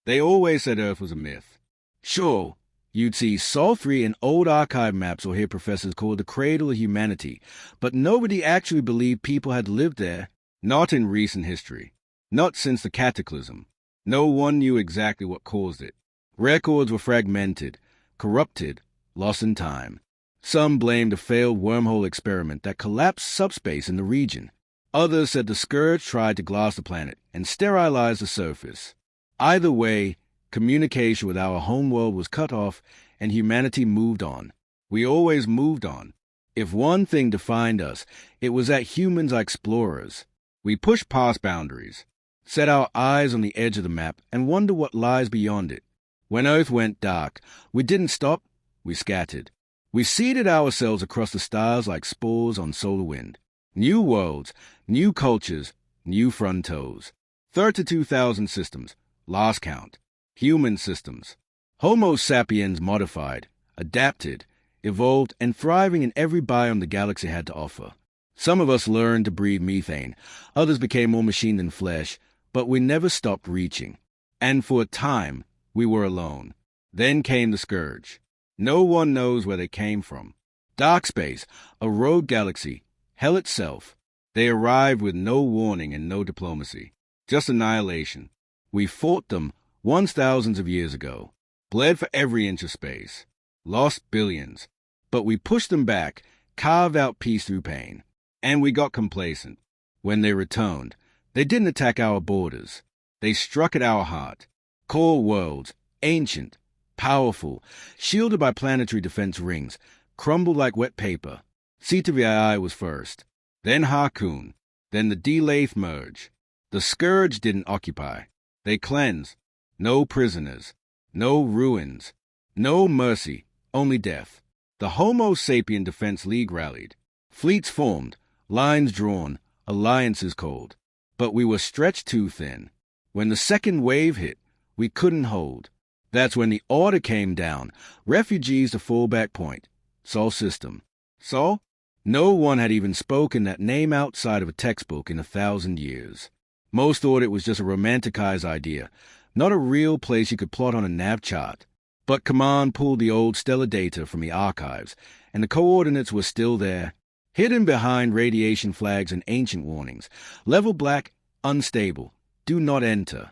They always said Earth was a myth. Sure, you'd see Sol 3 in old archive maps or hear professors call it the cradle of humanity, but nobody actually believed people had lived there, not in recent history, not since the cataclysm. No one knew exactly what caused it. Records were fragmented, corrupted, lost in time. Some blamed a failed wormhole experiment that collapsed subspace in the region. Others said the scourge tried to glass the planet and sterilize the surface. Either way, communication with our homeworld was cut off and humanity moved on. We always moved on. If one thing defined us, it was that humans are explorers. We pushed past boundaries, set our eyes on the edge of the map, and wonder what lies beyond it. When Earth went dark, we didn't stop, we scattered. We seeded ourselves across the stars like spores on solar wind. New worlds, new cultures, new frontiers. 32,000 systems, last count. Human systems. Homo sapiens modified, adapted, evolved, and thriving in every biome the galaxy had to offer. Some of us learned to breathe methane, others became more machine than flesh, but we never stopped reaching. And for a time, we were alone. Then came the scourge. No one knows where they came from. Dark space, a rogue galaxy, hell itself. They arrived with no warning and no diplomacy. Just annihilation. We fought them once thousands of years ago. Bled for every inch of space. Lost billions. But we pushed them back, carved out peace through pain. And we got complacent. When they returned, they didn't attack our borders. They struck at our heart. Core worlds, ancient, powerful, shielded by planetary defense rings, crumbled like wet paper. CTVII was first, then Harkoon, then the D-Lathe merge. The scourge didn't occupy. They cleansed. No prisoners, no ruins, no mercy, only death. The Homo sapien Defense League rallied. Fleets formed, lines drawn, alliances called. But we were stretched too thin. When the second wave hit, we couldn't hold. That's when the order came down, refugees to fallback point. Sol system. Sol? No one had even spoken that name outside of a textbook in 1,000 years. Most thought it was just a romanticized idea, not a real place you could plot on a nav chart. But Command pulled the old stellar data from the archives, and the coordinates were still there, hidden behind radiation flags and ancient warnings. Level black, unstable, do not enter.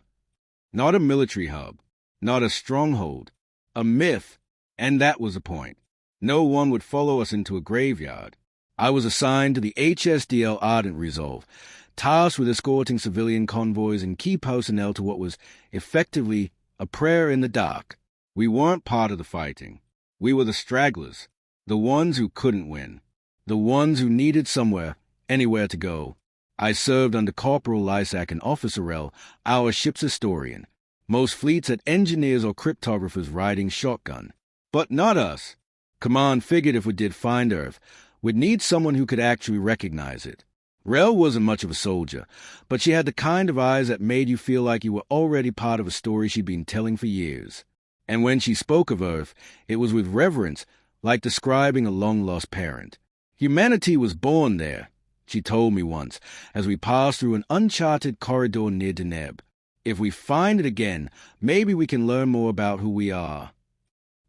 Not a military hub. Not a stronghold, a myth, and that was the point. No one would follow us into a graveyard. I was assigned to the HSDL Ardent Resolve, tasked with escorting civilian convoys and key personnel to what was effectively a prayer in the dark. We weren't part of the fighting. We were the stragglers, the ones who couldn't win, the ones who needed somewhere, anywhere to go. I served under Corporal Lysak and Officer Rel, our ship's historian. Most fleets had engineers or cryptographers riding shotgun. But not us. Command figured if we did find Earth, we'd need someone who could actually recognize it. Rel wasn't much of a soldier, but she had the kind of eyes that made you feel like you were already part of a story she'd been telling for years. And when she spoke of Earth, it was with reverence, like describing a long-lost parent. Humanity was born there, she told me once, as we passed through an uncharted corridor near Deneb. If we find it again, maybe we can learn more about who we are.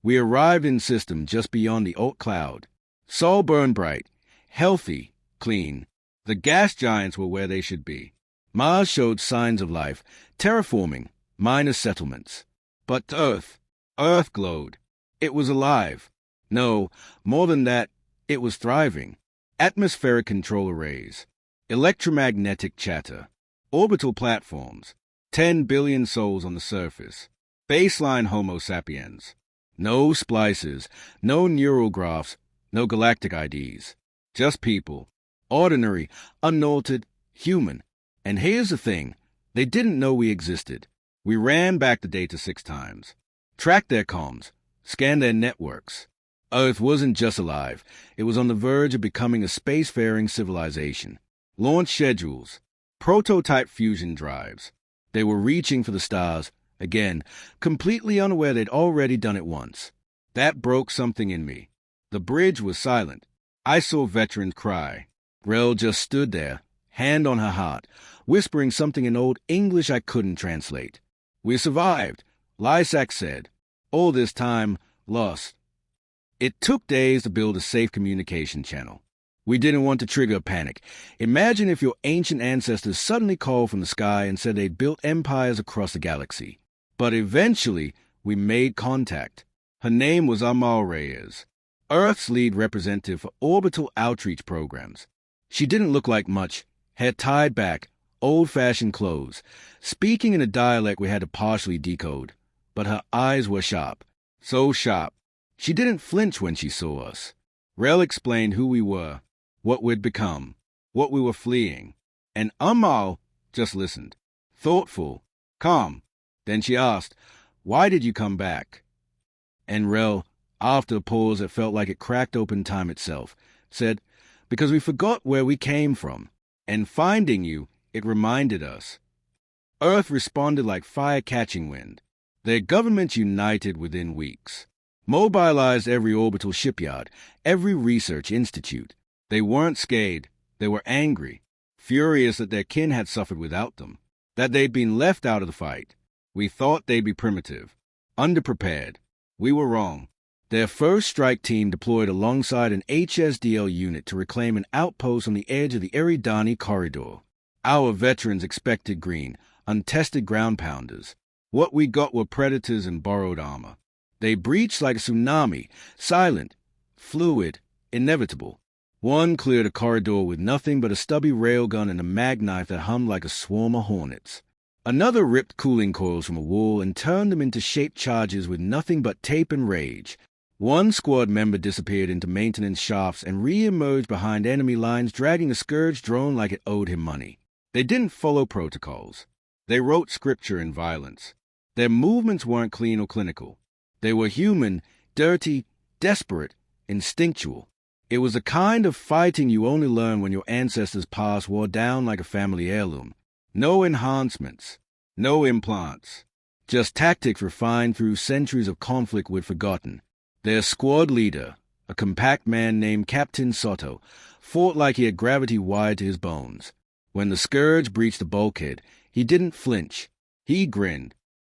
We arrived in system just beyond the Oort cloud. Sol burned bright, healthy, clean. The gas giants were where they should be. Mars showed signs of life, terraforming, minor settlements. But Earth glowed. It was alive. No, more than that, it was thriving. Atmospheric control arrays, electromagnetic chatter, orbital platforms, 10 billion souls on the surface. Baseline Homo sapiens. No splices, no neural graphs, no galactic IDs. Just people. Ordinary, unaltered, human. And here's the thing. They didn't know we existed. We ran back the data 6 times. Tracked their comms. Scanned their networks. Earth wasn't just alive. It was on the verge of becoming a spacefaring civilization. Launch schedules. Prototype fusion drives. They were reaching for the stars, again, completely unaware they'd already done it once. That broke something in me. The bridge was silent. I saw veterans cry. Rel just stood there, hand on her heart, whispering something in old English I couldn't translate. We survived. Lysak said, all this time lost. It took days to build a safe communication channel. We didn't want to trigger a panic. Imagine if your ancient ancestors suddenly called from the sky and said they'd built empires across the galaxy. But eventually, we made contact. Her name was Amara, Earth's lead representative for orbital outreach programs. She didn't look like much, hair tied back, old-fashioned clothes, speaking in a dialect we had to partially decode. But her eyes were sharp, so sharp. She didn't flinch when she saw us. Rel explained who we were, what we'd become, what we were fleeing. And Amal just listened, thoughtful, calm. Then she asked, "Why did you come back?" And Rel, after a pause that felt like it cracked open time itself, said, "Because we forgot where we came from, and finding you, it reminded us." Earth responded like fire catching wind. Their governments united within weeks, mobilized every orbital shipyard, every research institute. They weren't scared, they were angry, furious that their kin had suffered without them, that they'd been left out of the fight. We thought they'd be primitive, underprepared. We were wrong. Their first strike team deployed alongside an HSDL unit to reclaim an outpost on the edge of the Eridani corridor. Our veterans expected green, untested ground pounders. What we got were predators and borrowed armor. They breached like a tsunami, silent, fluid, inevitable. One cleared a corridor with nothing but a stubby railgun and a mag knife that hummed like a swarm of hornets. Another ripped cooling coils from a wall and turned them into shaped charges with nothing but tape and rage. One squad member disappeared into maintenance shafts and re-emerged behind enemy lines, dragging a Scourge drone like it owed him money. They didn't follow protocols. They wrote scripture in violence. Their movements weren't clean or clinical. They were human, dirty, desperate, instinctual. It was a kind of fighting you only learn when your ancestors' past wore down like a family heirloom. No enhancements, no implants, just tactics refined through centuries of conflict we'd forgotten. Their squad leader, a compact man named Captain Soto, fought like he had gravity wired to his bones. When the Scourge breached the bulkhead, he didn't flinch. He grinned,